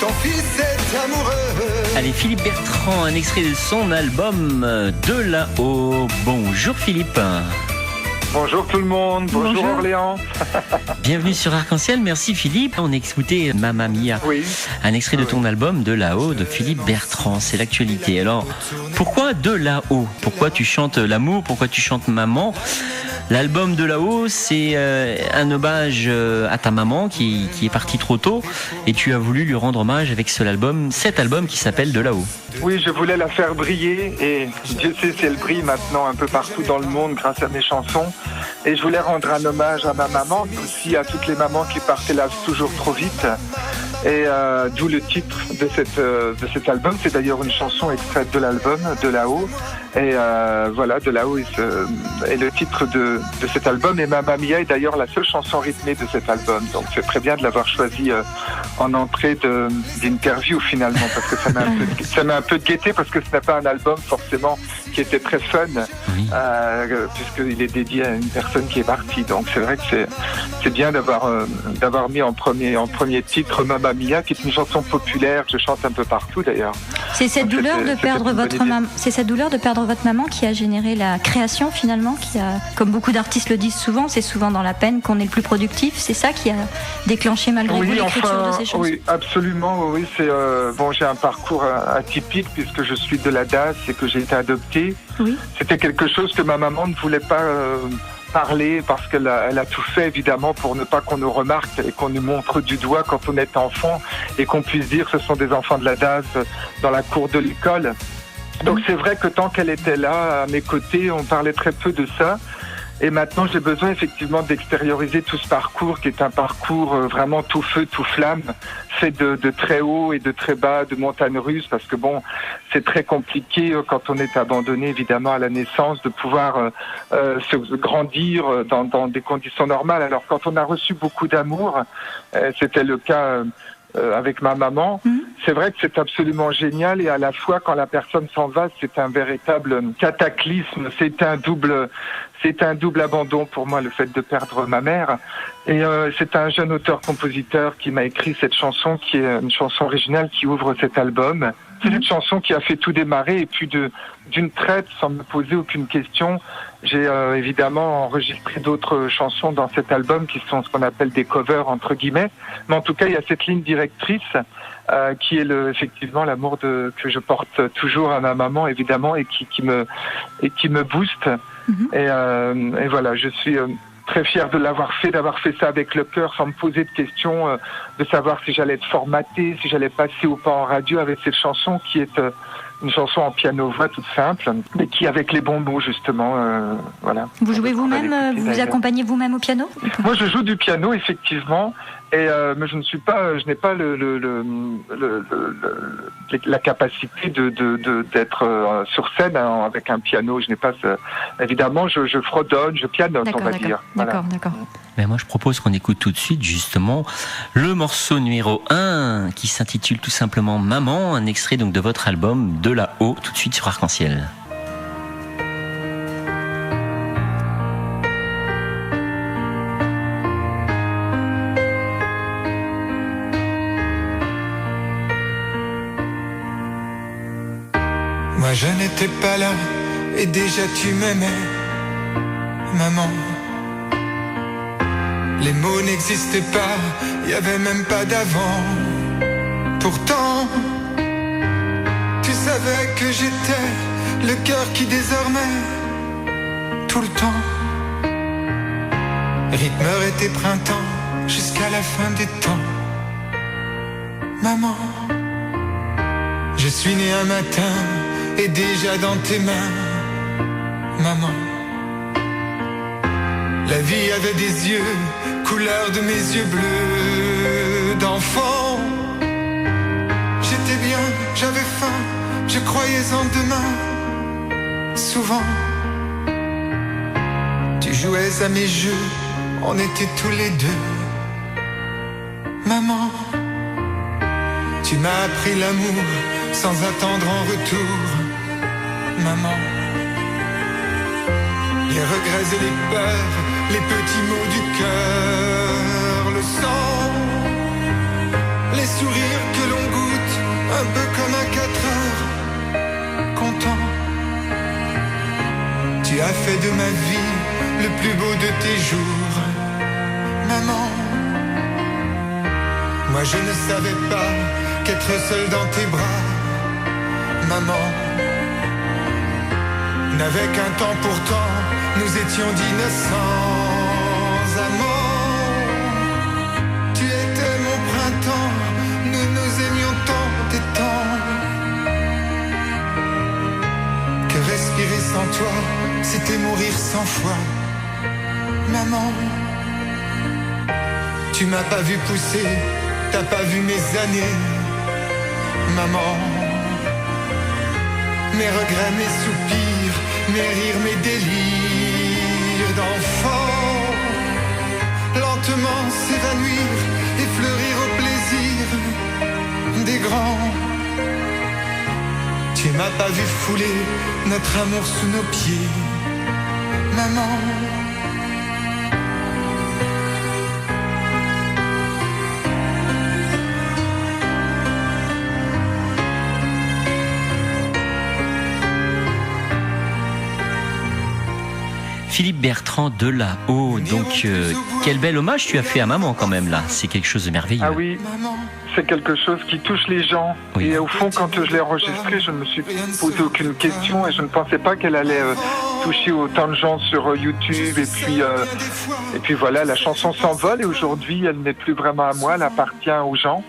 ton fils est amoureux. Allez, Philippe Bertrand, un extrait de son album De là-haut. Bonjour Philippe. Bonjour tout le monde, bonjour Orléans. Bienvenue sur Arc-en-Ciel, merci Philippe. On a écouté Mamma Mia, un extrait de ton album De là-haut de Philippe Bertrand, c'est l'actualité. Alors, pourquoi De là-haut ? Pourquoi tu chantes l'amour ? Pourquoi tu chantes maman ? L'album De là-haut, c'est un hommage à ta maman qui est partie trop tôt et tu as voulu lui rendre hommage avec cet album qui s'appelle De là-haut. Oui, je voulais la faire briller et Dieu sait si elle brille maintenant un peu partout dans le monde grâce à mes chansons. Et je voulais rendre un hommage à ma maman, aussi à toutes les mamans qui partent hélas toujours trop vite. Et d'où le titre de cet album. C'est d'ailleurs une chanson extraite de l'album De là-haut. Et voilà, De là-haut est le titre de cet album. Et Mamma Mia est d'ailleurs la seule chanson rythmée de cet album. Donc c'est très bien de l'avoir choisi en entrée d'interview finalement, parce que ça m'a un peu guetté, parce que ce n'est pas un album forcément qui était très fun, puisqu'il est dédié à une personne qui est partie. Donc c'est vrai que c'est bien d'avoir mis en premier titre Mamma Mia, qui est une chanson populaire que je chante un peu partout d'ailleurs. C'est cette douleur de perdre votre maman qui a généré la création finalement, qui a, comme beaucoup d'artistes le disent souvent, c'est souvent dans la peine qu'on est le plus productif. C'est ça qui a déclenché malgré vous l'écriture de ces chansons. Oui, absolument. Oui, c'est j'ai un parcours atypique puisque je suis de la DAS et que j'ai été adoptée. Oui. C'était quelque chose que ma maman ne voulait pas parler parce qu'elle a tout fait évidemment pour ne pas qu'on nous remarque et qu'on nous montre du doigt quand on est enfant et qu'on puisse dire ce sont des enfants de la DAS dans la cour de l'école. Donc c'est vrai que tant qu'elle était là à mes côtés, on parlait très peu de ça. Et maintenant, j'ai besoin effectivement d'extérioriser tout ce parcours qui est un parcours vraiment tout feu, tout flamme, fait de très haut et de très bas, de montagnes russes, parce que bon, c'est très compliqué quand on est abandonné évidemment à la naissance de pouvoir se grandir dans des conditions normales. Alors quand on a reçu beaucoup d'amour, c'était le cas avec ma maman, c'est vrai que c'est absolument génial, et à la fois quand la personne s'en va, c'est un véritable cataclysme, c'est un double abandon pour moi, le fait de perdre ma mère. Et c'est un jeune auteur-compositeur qui m'a écrit cette chanson, qui est une chanson originale qui ouvre cet album. C'est une chanson qui a fait tout démarrer, et puis d'une traite, sans me poser aucune question, j'ai évidemment enregistré d'autres chansons dans cet album qui sont ce qu'on appelle des covers entre guillemets. Mais en tout cas, il y a cette ligne directrice qui est effectivement l'amour que je porte toujours à ma maman évidemment, et qui me booste. Et voilà, je suis très fier de l'avoir fait, d'avoir fait ça avec le cœur, sans me poser de questions, de savoir si j'allais être formaté, si j'allais passer ou pas en radio avec cette chanson qui est une chanson en piano-voix toute simple, mais qui avec les bons mots justement, voilà. Vous jouez vous-même, vous accompagnez vous-même au piano ? Moi, je joue du piano effectivement, mais je n'ai pas la capacité d'être sur scène avec un piano. Je n'ai pas évidemment, je fredonne, je pianote, on va dire. D'accord. Mais moi, je propose qu'on écoute tout de suite, justement, le morceau numéro 1, qui s'intitule tout simplement Maman, un extrait donc de votre album De là-haut, tout de suite sur Arc-en-Ciel. Moi je n'étais pas là et déjà tu m'aimais, maman. Les mots n'existaient pas, il y avait même pas d'avant. Pourtant, tu savais que j'étais le cœur qui désormais, tout le temps, rythmeur été printemps jusqu'à la fin des temps. Maman, je suis né un matin et déjà dans tes mains, maman. La vie avait des yeux, couleur de mes yeux bleus d'enfant. J'étais bien, j'avais faim, je croyais en demain. Souvent, tu jouais à mes jeux, on était tous les deux. Maman, tu m'as appris l'amour sans attendre en retour. Maman, les regrets et les peurs, les petits mots du cœur, le sang, les sourires que l'on goûte. fait de ma vie le plus beau de tes jours. Maman, moi je ne savais pas qu'être seul dans tes bras, maman, n'avait qu'un temps pourtant, nous étions d'innocents amants. Tu étais mon printemps, nous nous aimions tant et tant, que respirer sans toi, c'était mourir 100 fois. Maman, tu m'as pas vu pousser, t'as pas vu mes années, maman. Mes regrets, mes soupirs, mes rires, mes délires d'enfant, lentement s'évanouir et fleurir au plaisir des grands. Tu m'as pas vu fouler notre amour sous nos pieds, maman. Philippe Bertrand de là-haut, donc quel bel hommage tu as fait à maman quand même là, c'est quelque chose de merveilleux. Ah oui, c'est quelque chose qui touche les gens. Oui. Et au fond, quand je l'ai enregistré, je ne me suis posé aucune question et je ne pensais pas qu'elle allait toucher autant de gens sur YouTube. Et puis voilà, la chanson s'envole et aujourd'hui, elle n'est plus vraiment à moi, elle appartient aux gens.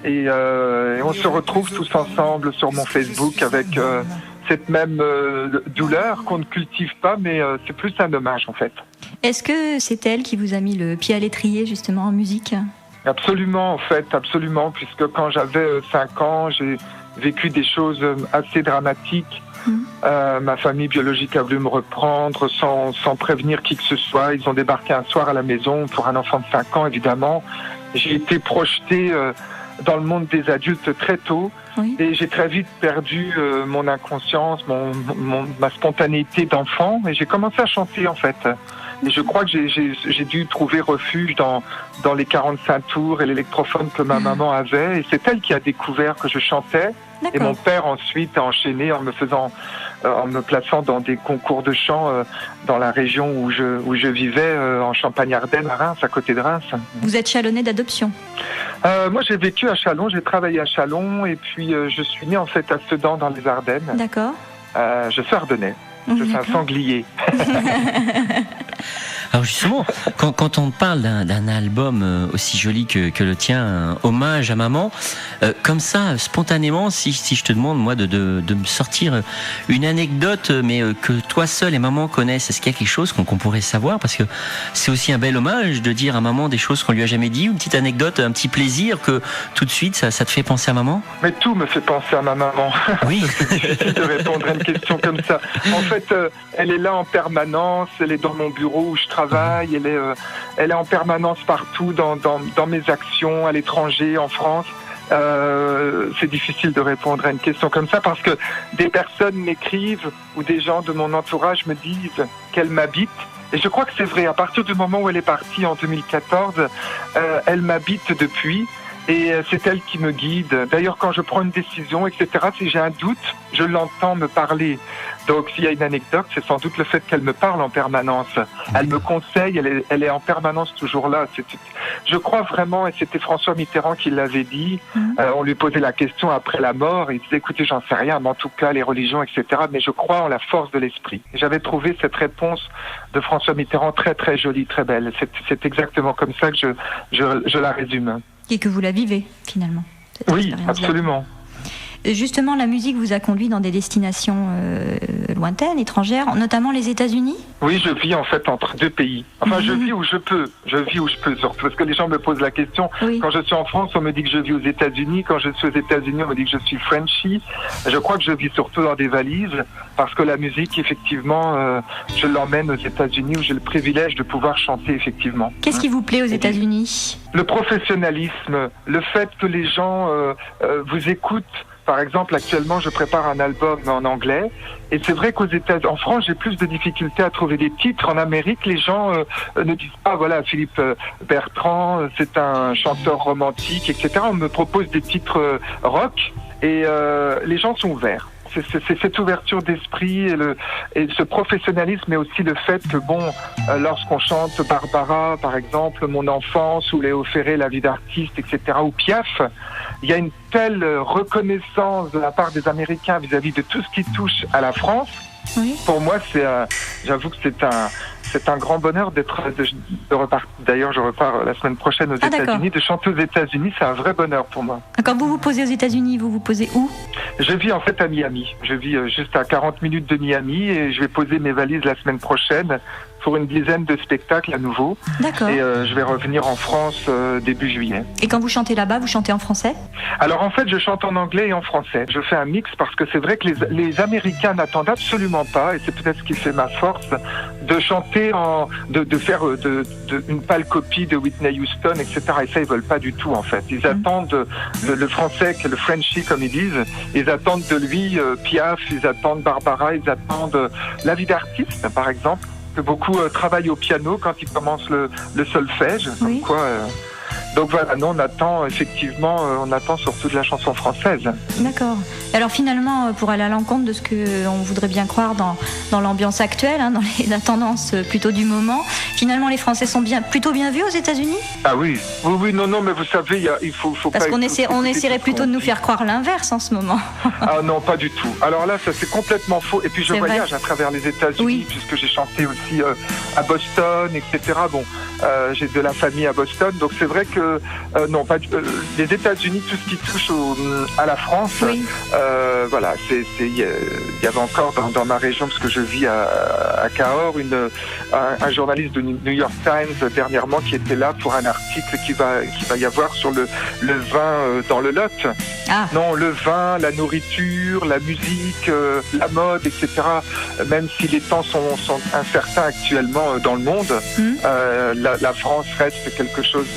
Et on se retrouve tous ensemble sur mon Facebook avec cette même douleur qu'on ne cultive pas, mais c'est plus un hommage en fait. Est-ce que c'est elle qui vous a mis le pied à l'étrier justement en musique ? Absolument en fait, absolument, puisque quand j'avais 5 ans, j'ai vécu des choses assez dramatiques. Ma famille biologique a voulu me reprendre sans prévenir qui que ce soit. Ils ont débarqué un soir à la maison pour un enfant de 5 ans évidemment. J'ai été projeté dans le monde des adultes très tôt. Oui. Et j'ai très vite perdu mon inconscience, ma spontanéité d'enfant, et j'ai commencé à chanter en fait. Et je crois que j'ai dû trouver refuge dans les 45 tours et l'électrophone que ma maman avait, et c'est elle qui a découvert que je chantais. D'accord. Et mon père ensuite a enchaîné en me plaçant dans des concours de chant dans la région où je vivais, en Champagne-Ardenne, à Reims, à côté de Reims. Vous êtes chalonnais d'adoption? Moi, j'ai vécu à Châlons, j'ai travaillé à Châlons, et puis je suis né en fait à Sedan, dans les Ardennes. D'accord. Je suis ardennais, je suis un sanglier. Alors justement, quand on parle d'un album aussi joli que le tien, hommage à maman, comme ça, spontanément, si je te demande moi de me sortir une anecdote, mais que toi seul et maman connaissent, est-ce qu'il y a quelque chose qu'on pourrait savoir? Parce que c'est aussi un bel hommage de dire à maman des choses qu'on lui a jamais dit, une petite anecdote, un petit plaisir que tout de suite ça te fait penser à maman? Mais tout me fait penser à ma maman. Oui. C'est difficile de répondre à une question comme ça. En fait, elle est là en permanence, elle est dans mon bureau où je travaille, elle est en permanence partout dans mes actions, à l'étranger, en France. C'est difficile de répondre à une question comme ça parce que des personnes m'écrivent ou des gens de mon entourage me disent qu'elle m'habite. Et je crois que c'est vrai, à partir du moment où elle est partie en 2014, elle m'habite depuis. Et c'est elle qui me guide. D'ailleurs, quand je prends une décision, etc., si j'ai un doute, je l'entends me parler. Donc, s'il y a une anecdote, c'est sans doute le fait qu'elle me parle en permanence. Elle me conseille, elle est en permanence toujours là. Je crois vraiment, et c'était François Mitterrand qui l'avait dit, on lui posait la question après la mort, et il disait, écoutez, j'en sais rien, mais en tout cas, les religions, etc., mais je crois en la force de l'esprit. Et j'avais trouvé cette réponse de François Mitterrand très, très jolie, très belle. C'est exactement comme ça que je la résume. Et que vous la vivez, finalement. Oui, absolument. Justement, la musique vous a conduit dans des destinations lointaines, étrangères, notamment les États-Unis? Oui, je vis en fait entre deux pays. Enfin, je vis où je peux. Je vis où je peux, surtout. Parce que les gens me posent la question. Oui. Quand je suis en France, on me dit que je vis aux États-Unis. Quand je suis aux États-Unis, on me dit que je suis Frenchie. Je crois que je vis surtout dans des valises. Parce que la musique, effectivement, je l'emmène aux États-Unis où j'ai le privilège de pouvoir chanter, effectivement. Qu'est-ce qui vous plaît aux États-Unis? Le professionnalisme. Le fait que les gens vous écoutent. Par exemple, actuellement, je prépare un album en anglais. Et c'est vrai en France, j'ai plus de difficultés à trouver des titres. En Amérique, les gens ne disent pas, voilà, Philippe Bertrand, c'est un chanteur romantique, etc. On me propose des titres rock et les gens sont ouverts. c'est cette ouverture d'esprit et ce professionnalisme, mais aussi le fait que lorsqu'on chante Barbara, par exemple, Mon enfance, ou Léo Ferré, La vie d'artiste, etc., ou Piaf, il y a une telle reconnaissance de la part des Américains vis-à-vis de tout ce qui touche à la France. Oui. Pour moi, j'avoue que c'est un grand bonheur de repartir. D'ailleurs, je repars la semaine prochaine aux États-Unis. De chanter aux États-Unis, c'est un vrai bonheur pour moi. Quand vous vous posez aux États-Unis, vous vous posez où? Je vis en fait à Miami. Je vis juste à 40 minutes de Miami et je vais poser mes valises la semaine prochaine pour une dizaine de spectacles à nouveau. D'accord. Et je vais revenir en France début juillet. Et quand vous chantez là-bas, vous chantez en français? Alors en fait, je chante en anglais et en français. Je fais un mix parce que c'est vrai que les Américains n'attendent absolument pas, et c'est peut-être ce qui fait ma force, de chanter de faire une pâle copie de Whitney Houston, etc. Et ça, ils veulent pas du tout en fait. Ils attendent le français, le Frenchie comme ils disent. Ils attendent de lui Piaf, ils attendent Barbara, ils attendent La vie d'artiste, par exemple. Que beaucoup travaillent au piano quand ils commencent le solfège. Oui. Comme quoi, donc voilà, nous on attend effectivement, on attend surtout de la chanson française. D'accord. Alors finalement, pour aller à l'encontre de ce qu'on voudrait bien croire dans l'ambiance actuelle, dans la tendance plutôt du moment, finalement les Français sont plutôt bien vus aux États-Unis? Ah oui, non, mais vous savez, il faut parce pas... Parce qu'on essaierait plutôt de nous faire croire l'inverse en ce moment. Ah non, pas du tout. Alors là, ça c'est complètement faux. Et puis je voyage à travers les États-Unis, puisque j'ai chanté aussi à Boston, etc. Bon, j'ai de la famille à Boston, donc c'est vrai que les États-Unis, tout ce qui touche à la France, voilà, il y avait encore dans ma région, parce que je vis à Cahors, un journaliste de New York Times dernièrement qui était là pour un article qui va y avoir sur le vin dans le Lot. Ah. Non, le vin, la nourriture, la musique, la mode, etc. Même si les temps sont incertains actuellement dans le monde, la France reste quelque chose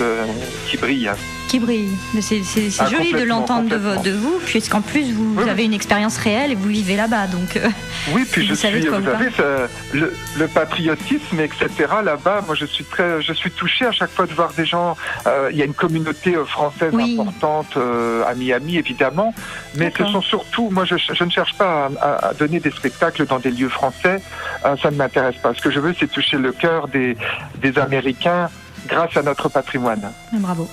qui brille. Qui brille. Mais c'est joli de l'entendre de vous, puisqu'en plus vous avez une expérience réelle et vous vivez là-bas, donc. Oui, puis vous savez, le patriotisme, etc. Là-bas, moi je suis touché à chaque fois de voir des gens. Il y a une communauté française importante à Miami, évidemment, mais ce sont surtout, moi je ne cherche pas à donner des spectacles dans des lieux français. Ça ne m'intéresse pas. Ce que je veux, c'est toucher le cœur des Américains grâce à notre patrimoine. Bravo.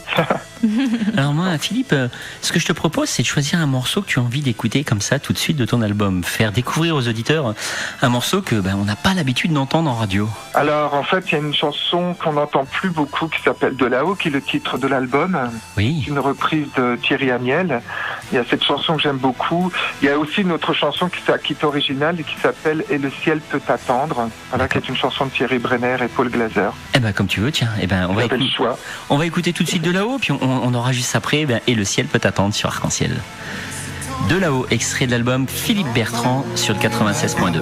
Alors moi, Philippe, ce que je te propose, c'est de choisir un morceau que tu as envie d'écouter comme ça tout de suite de ton album. Faire découvrir aux auditeurs un morceau que on n'a pas l'habitude d'entendre en radio. Alors en fait, il y a une chanson qu'on n'entend plus beaucoup qui s'appelle De là-haut, qui est le titre de l'album. Oui. Une reprise de Thierry Amiel. Il y a cette chanson que j'aime beaucoup. Il y a aussi une autre chanson qui est originale et qui s'appelle Et le ciel peut t'attendre. Voilà, qui est une chanson de Thierry Brenner et Paul Glaser. Comme tu veux, tiens. On va écouter tout de suite De là-haut, puis on aura juste après Et le ciel peut t'attendre sur Arc-en-Ciel. De là-haut, extrait de l'album Philippe Bertrand sur le 96.2.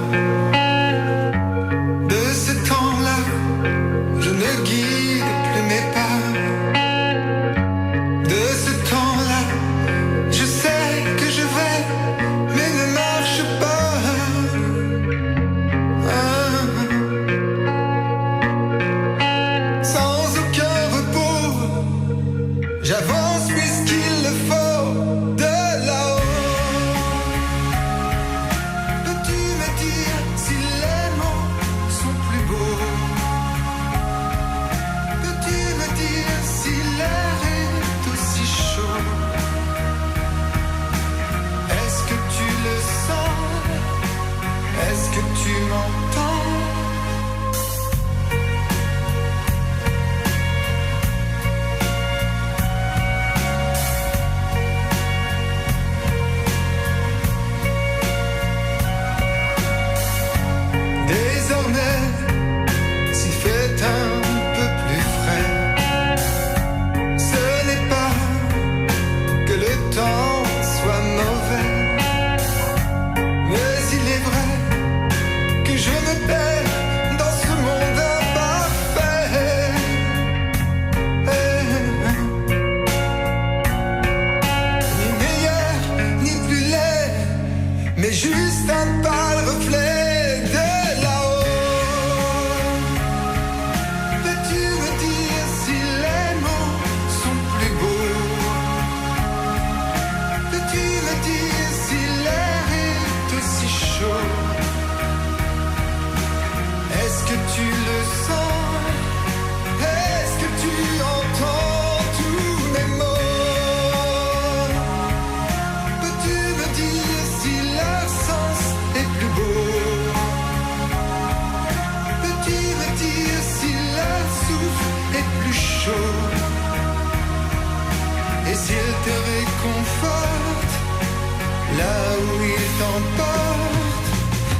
là où il t'emporte.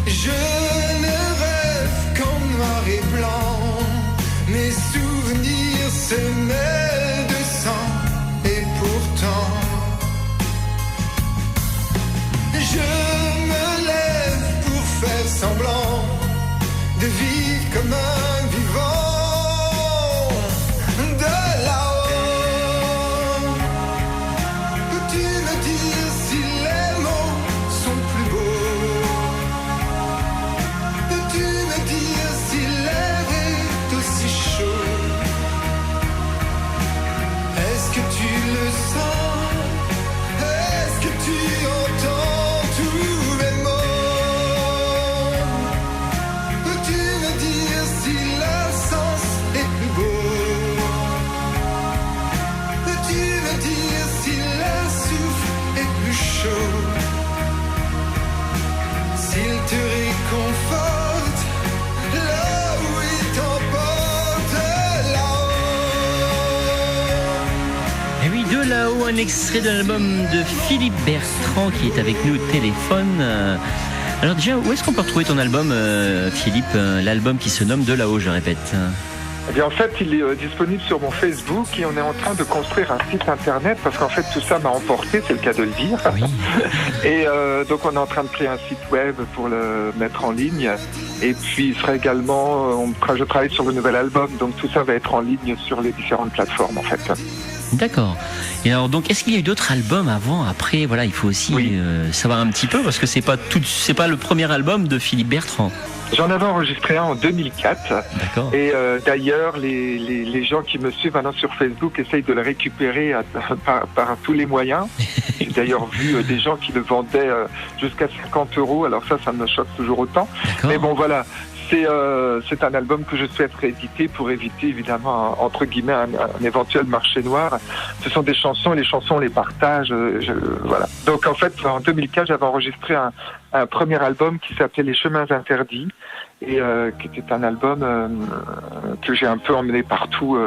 Je ne rêve qu'en noir et blanc, mes souvenirs se mêlent de sang, et pourtant je me lève pour faire semblant de vivre comme un vivant de là-haut. Peux-tu me dire si les mots sont plus beaux? Peux-tu me dire si l'air est aussi chaud? Est-ce que tu le sens? Est-ce que tu entends tous mes mots? Peux-tu me dire si l'absence est plus beau? Peux-tu me dire si le souffle est plus chaud? S'il te réconforte là où il t'emporte là-haut. Et oui, de là-haut, un extrait de l'album de Philippe Bertrand qui est avec nous au téléphone. Alors déjà, où est-ce qu'on peut retrouver ton album, Philippe, l'album qui se nomme De là-haut, je répète? Eh bien, en fait, il est disponible sur mon Facebook et on est en train de construire un site internet parce qu'en fait, tout ça m'a emporté, c'est le cas de le dire. Oui. Et donc, on est en train de créer un site web pour le mettre en ligne. Et puis, il sera également, je travaille sur le nouvel album, donc tout ça va être en ligne sur les différentes plateformes, en fait. D'accord. Et alors, donc, est-ce qu'il y a eu d'autres albums avant, après? Voilà, il faut aussi savoir un petit peu parce que c'est pas le premier album de Philippe Bertrand. J'en avais enregistré un en 2004. D'accord. Et d'ailleurs, les gens qui me suivent maintenant sur Facebook essayent de le récupérer par tous les moyens. J'ai d'ailleurs vu des gens qui le vendaient jusqu'à 50 €. Alors ça me choque toujours autant. D'accord. Mais bon, voilà. C'est un album que je souhaite rééditer pour éviter évidemment entre guillemets un éventuel marché noir. Ce sont des chansons et les chansons on les partage. Voilà. Donc en fait en 2004 j'avais enregistré un premier album qui s'appelait Les Chemins Interdits et qui était un album que j'ai un peu emmené partout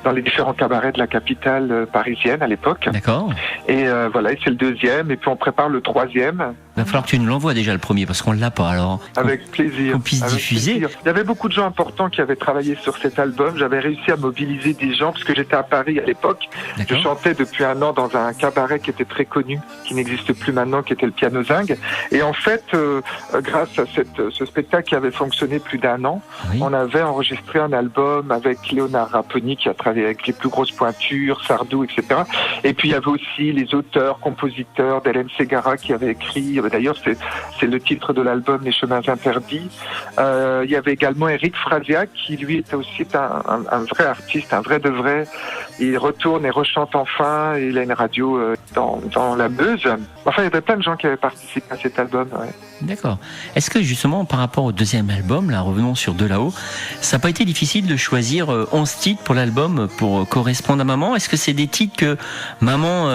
dans les différents cabarets de la capitale parisienne à l'époque. D'accord. Et voilà, et c'est le deuxième et puis on prépare le troisième. Il va falloir que tu nous l'envoies déjà le premier parce qu'on l'a pas alors. Avec plaisir. Qu'on puisse diffuser. Plaisir. Il y avait beaucoup de gens importants qui avaient travaillé sur cet album. J'avais réussi à mobiliser des gens parce que j'étais à Paris à l'époque. D'accord. Je chantais depuis un an dans un cabaret qui était très connu, qui n'existe plus maintenant, qui était le Piano Zinc. Et en fait, grâce à ce spectacle qui avait fonctionné plus d'1 an, Oui. on avait enregistré un album avec Léonard Raponi qui a travaillé avec les plus grosses pointures, Sardou, etc. Et puis il y avait aussi les auteurs, compositeurs d'Hélène Ségara qui avaient écrit. D'ailleurs, c'est le titre de l'album Les Chemins Interdits. Il y avait également Eric Frasiac qui lui était aussi un vrai artiste, un vrai de vrai. Il retourne et rechante enfin. Et il a une radio dans la Meuse. Enfin, il y avait plein de gens qui avaient participé à cet album. Ouais. D'accord. Est-ce que justement par rapport au deuxième album, là, revenons sur De là-haut, ça n'a pas été difficile de choisir 11 titres pour l'album pour correspondre à maman? Est-ce que c'est des titres que maman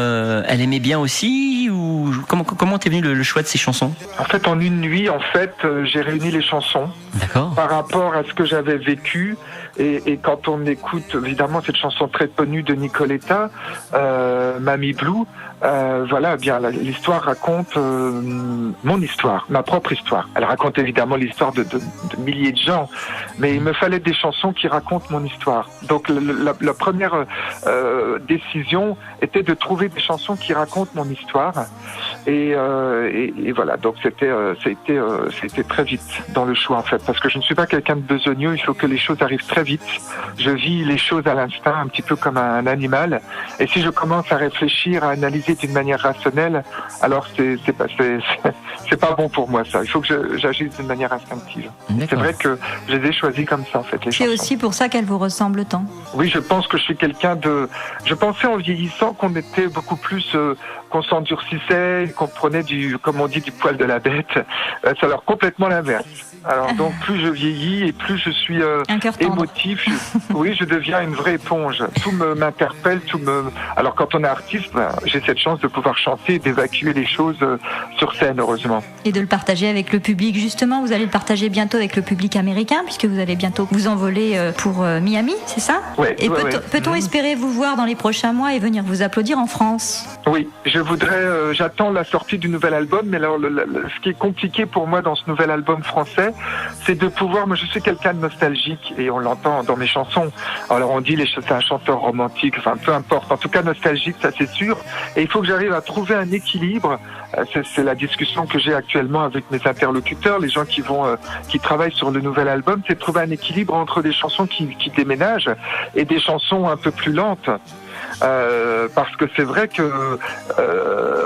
elle aimait bien aussi ou comment t'es venu le choix de ces chansons? En fait, en une nuit, j'ai réuni les chansons. D'accord. Par rapport à ce que j'avais vécu et quand on écoute évidemment cette chanson très connue de Nicoletta, Mamie Blue, voilà, bien l'histoire raconte mon histoire, ma propre histoire. Elle raconte évidemment l'histoire de milliers de gens, mais il me fallait des chansons qui racontent mon histoire. Donc la première décision était de trouver des chansons qui racontent mon histoire et voilà. Donc c'était très vite dans le choix en fait, parce que je ne suis pas quelqu'un de besogneux. Il faut que les choses arrivent très vite. Je vis les choses à l'instinct, un petit peu comme un animal. Et si je commence à réfléchir, à analyser d'une manière rationnelle, alors c'est pas bon pour moi ça. Il faut que j'agisse d'une manière instinctive. C'est vrai que je les ai choisis comme ça en fait. C'est aussi pour ça qu'elles vous ressemblent tant. Oui, je pense que je suis quelqu'un de. Je pensais en vieillissant qu'on était beaucoup plus, qu'on s'endurcissait, qu'on prenait comme on dit, du poil de la bête. C'est alors complètement l'inverse. Alors donc plus je vieillis et plus je suis émotif. Oui, je deviens une vraie éponge. Tout m'interpelle, Alors quand on est artiste, j'ai cette chance de pouvoir chanter, d'évacuer les choses sur scène, heureusement. Et de le partager avec le public. Justement, vous allez le partager bientôt avec le public américain, puisque vous allez bientôt vous envoler pour Miami, c'est ça? Ouais. Et peut-on espérer vous voir dans les prochains mois et venir vous applaudir en France? Oui, je voudrais. J'attends la sortie du nouvel album. Mais alors, ce qui est compliqué pour moi dans ce nouvel album français, c'est de pouvoir... Moi, je suis quelqu'un de nostalgique et on l'entend dans mes chansons. Alors, on dit c'est un chanteur romantique, enfin, peu importe. En tout cas, nostalgique, ça c'est sûr. Et il faut que j'arrive à trouver un équilibre. C'est la discussion que j'ai actuellement avec mes interlocuteurs, les gens qui travaillent sur le nouvel album, c'est de trouver un équilibre entre des chansons qui déménagent et des chansons un peu plus lentes. Parce que c'est vrai que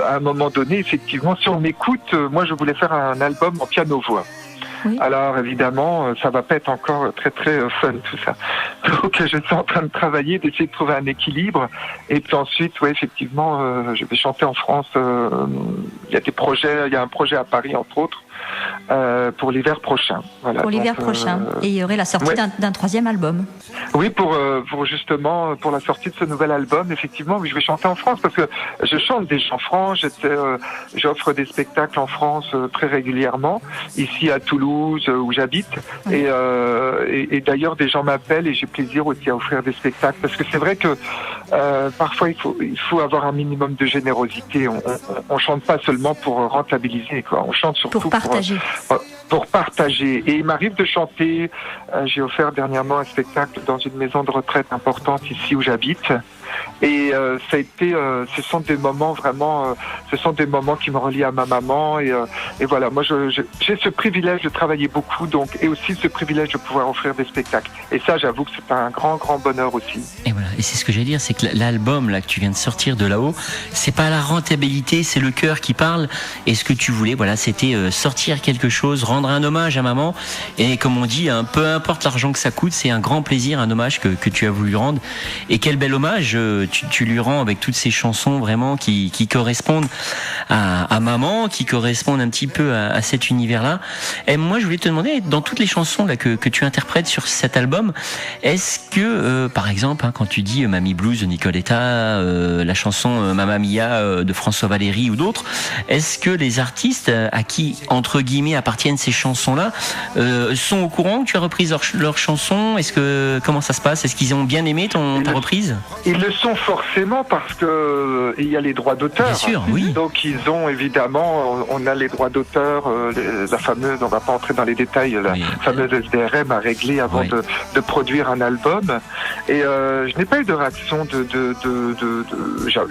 à un moment donné, effectivement, si on m'écoute, moi je voulais faire un album en piano-voix. Oui. Alors évidemment, ça va pas être encore très très fun tout ça. Donc je suis en train de travailler, d'essayer de trouver un équilibre. Et puis ensuite, ouais, effectivement, je vais chanter en France. Il y a un projet à Paris entre autres. Pour l'hiver prochain. Voilà. Pour l'hiver prochain. Et il y aurait la sortie d'un troisième album. Oui, pour justement pour la sortie de ce nouvel album, effectivement, oui, je vais chanter en France parce que je chante déjà en France. J'offre des spectacles en France très régulièrement, ici à Toulouse où j'habite. Oui. Et d'ailleurs, des gens m'appellent et j'ai plaisir aussi à offrir des spectacles parce que c'est vrai que parfois il faut avoir un minimum de générosité. On chante pas seulement pour rentabiliser, quoi. On chante surtout pour partager. Et il m'arrive de chanter. J'ai offert dernièrement un spectacle dans une maison de retraite importante ici où j'habite. Et ça a été, ce sont des moments vraiment, ce sont des moments qui me relient à ma maman et voilà. Moi, j'ai ce privilège de travailler beaucoup, donc et aussi ce privilège de pouvoir offrir des spectacles. Et ça, j'avoue que c'est un grand bonheur aussi. Et voilà. Et c'est ce que j'allais dire, c'est que l'album là que tu viens de sortir de là-haut, c'est pas la rentabilité, c'est le cœur qui parle. Et ce que tu voulais, voilà, c'était sortir quelque chose, rendre un hommage à maman. Et comme on dit, hein, peu importe l'argent que ça coûte, c'est un grand plaisir, un hommage que tu as voulu rendre. Et quel bel hommage tu lui rends avec toutes ces chansons vraiment qui correspondent à maman, qui correspondent un petit peu à cet univers-là. Et moi, je voulais te demander, dans toutes les chansons là que tu interprètes sur cet album, est-ce que, par exemple, hein, quand tu dis Mamie Blues de Nicoletta, la chanson Mamma Mia de François Valéry ou d'autres, est-ce que les artistes à qui, entre guillemets, appartiennent ces chansons-là sont au courant que tu as repris leurs chansons? Comment ça se passe? Est-ce qu'ils ont bien aimé ta reprise? Ils le sont forcément parce que il y a les droits d'auteur. Bien sûr, oui. Donc ils ont évidemment, on a les droits d'auteur, la fameuse, on va pas entrer dans les détails, la fameuse SDRM à régler avant de produire un album. Et je n'ai pas eu de réaction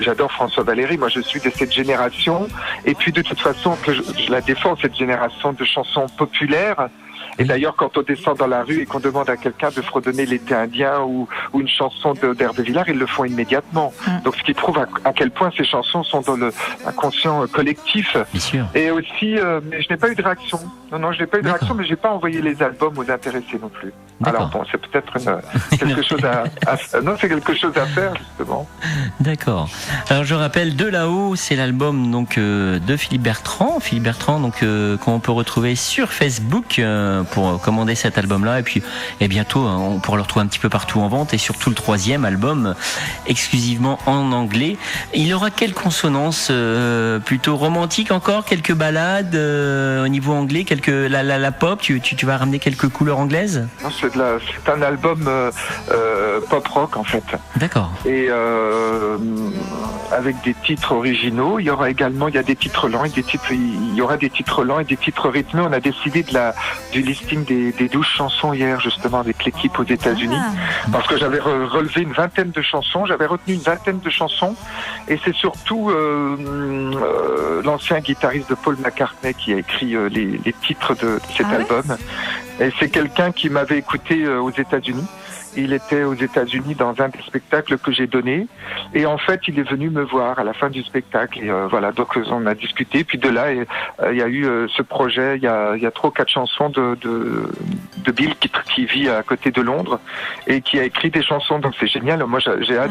j'adore François Valéry, moi je suis de cette génération. Et puis de toute façon, que je la défends, cette génération de chansons populaires. Et d'ailleurs, quand on descend dans la rue et qu'on demande à quelqu'un de fredonner l'été indien ou une chanson d'Hervé Villard, ils le font immédiatement. Donc, ce qui prouve à quel point ces chansons sont dans l'inconscient collectif. Bien sûr. Et aussi, mais je n'ai pas eu de réaction. Non, je n'ai pas eu de réaction, mais j'ai pas envoyé les albums aux intéressés non plus. Alors bon, c'est peut-être quelque chose c'est quelque chose à faire justement. D'accord. Alors je rappelle, De là-haut, c'est l'album donc de Philippe Bertrand. Philippe Bertrand, donc qu'on peut retrouver sur Facebook pour commander cet album-là. Et bientôt, on pourra le retrouver un petit peu partout en vente et surtout le troisième album exclusivement en anglais. Il y aura quelle consonance plutôt romantique encore, quelques ballades au niveau anglais, la pop. Tu vas ramener quelques couleurs anglaises? Non, c'est un album pop rock en fait. D'accord. Et avec des titres originaux. Il y aura également, il y a des titres lents et il y aura des titres lents et des titres rythmés. On a décidé du listing des 12 chansons hier justement avec l'équipe aux États-Unis parce que j'avais relevé une vingtaine de chansons. J'avais retenu une vingtaine de chansons et c'est surtout l'ancien guitariste de Paul McCartney qui a écrit les titres de cet album. Et c'est quelqu'un qui m'avait écouté aux États-Unis. Il était aux États-Unis dans un des spectacles que j'ai donné. Et en fait, il est venu me voir à la fin du spectacle. Et voilà, donc on a discuté. Puis de là, il y a eu ce projet. Il y a 3 ou 4 chansons de Bill qui vit à côté de Londres et qui a écrit des chansons. Donc c'est génial. Moi, j'ai hâte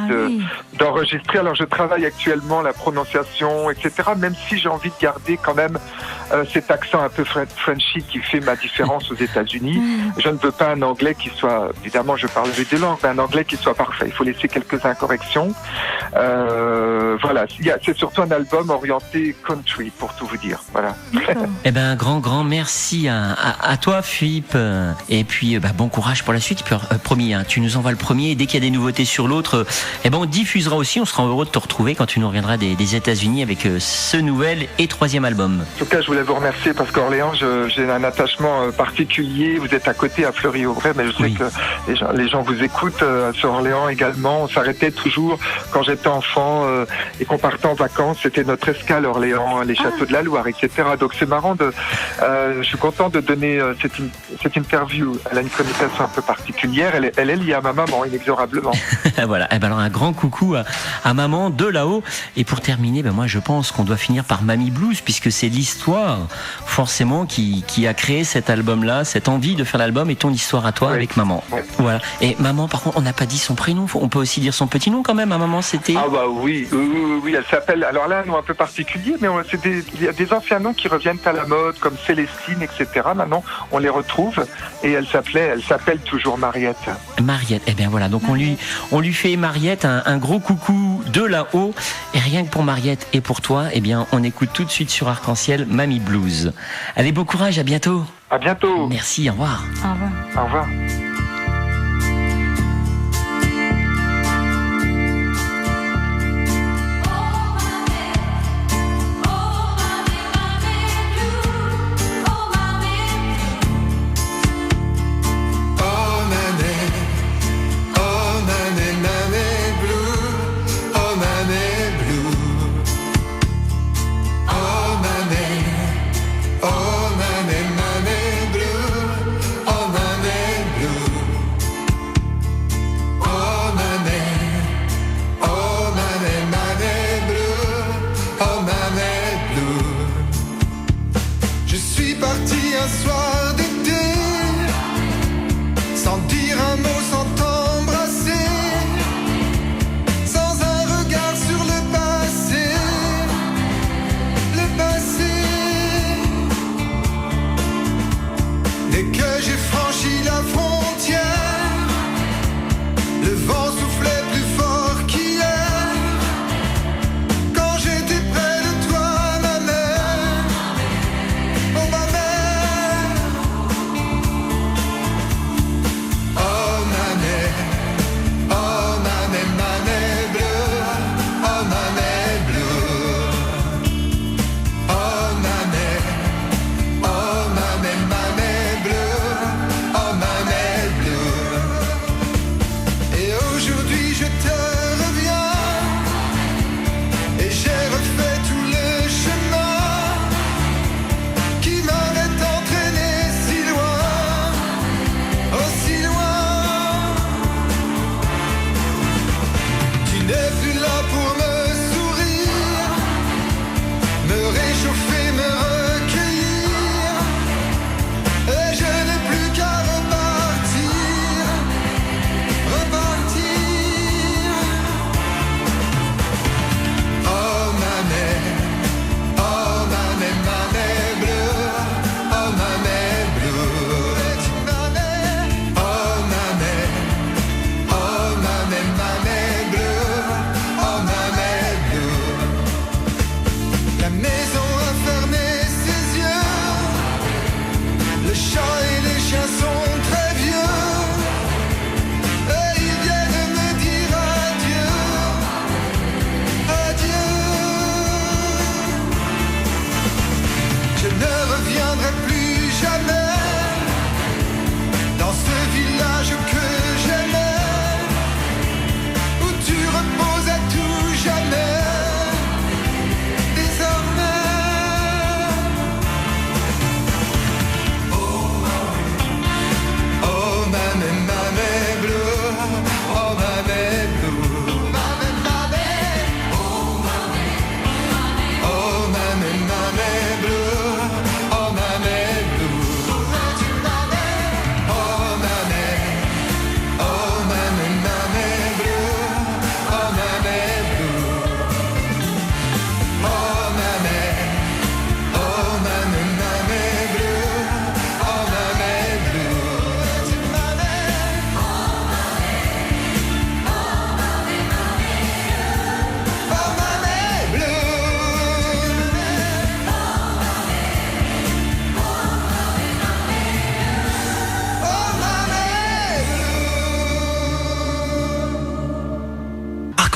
d'enregistrer. Alors, je travaille actuellement la prononciation, etc. Même si j'ai envie de garder quand même cet accent un peu Frenchy qui fait ma différence aux États-Unis. Je ne veux pas un anglais qui soit... Évidemment, je parle changer de langue, mais un anglais qui soit parfait. Il faut laisser quelques incorrections. Voilà, c'est surtout un album orienté country, pour tout vous dire. Voilà. Eh ben, un grand merci à toi, Philippe. Et puis, bon courage pour la suite. Et puis, promis, hein, tu nous envoies le premier. Et dès qu'il y a des nouveautés sur l'autre, on diffusera aussi. On sera heureux de te retrouver quand tu nous reviendras des États-Unis avec ce nouvel et 3e album. En tout cas, je voulais vous remercier parce qu'Orléans, j'ai un attachement particulier. Vous êtes à côté, à Fleury-Aubrais, mais je sais que les gens vous écoutent sur Orléans également. On s'arrêtait toujours quand j'étais enfant et qu'on partait en vacances. C'était notre escale Orléans, les châteaux de la Loire, etc. Donc c'est marrant je suis content de donner cette interview. Elle a une connotation un peu particulière. Elle est liée à ma maman, inexorablement. Voilà. Alors un grand coucou à maman de là-haut. Et pour terminer, moi je pense qu'on doit finir par Mamie Blues, puisque c'est l'histoire forcément qui a créé cet album-là, cette envie de faire l'album et ton histoire à toi avec maman. Oui. Voilà. Et maman, par contre, on n'a pas dit son prénom. On peut aussi dire son petit nom quand même. À maman, c'était. Ah bah oui, elle s'appelle. Alors là, un nom un peu particulier, mais il y a des anciens noms qui reviennent à la mode, comme Célestine, etc. Maintenant, on les retrouve et elle s'appelle toujours Mariette. Mariette. Eh bien voilà. Donc on lui fait Mariette un gros coucou de là-haut. Et rien que pour Mariette et pour toi, on écoute tout de suite sur Arc-en-Ciel Mamie Blues. Allez, bon courage, à bientôt. À bientôt. Merci, au revoir. Au revoir. Au revoir. Oh, mamie, blue.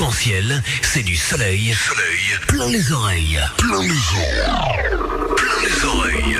Arc-en-ciel, c'est du soleil. Plein les oreilles. Plein les oreilles.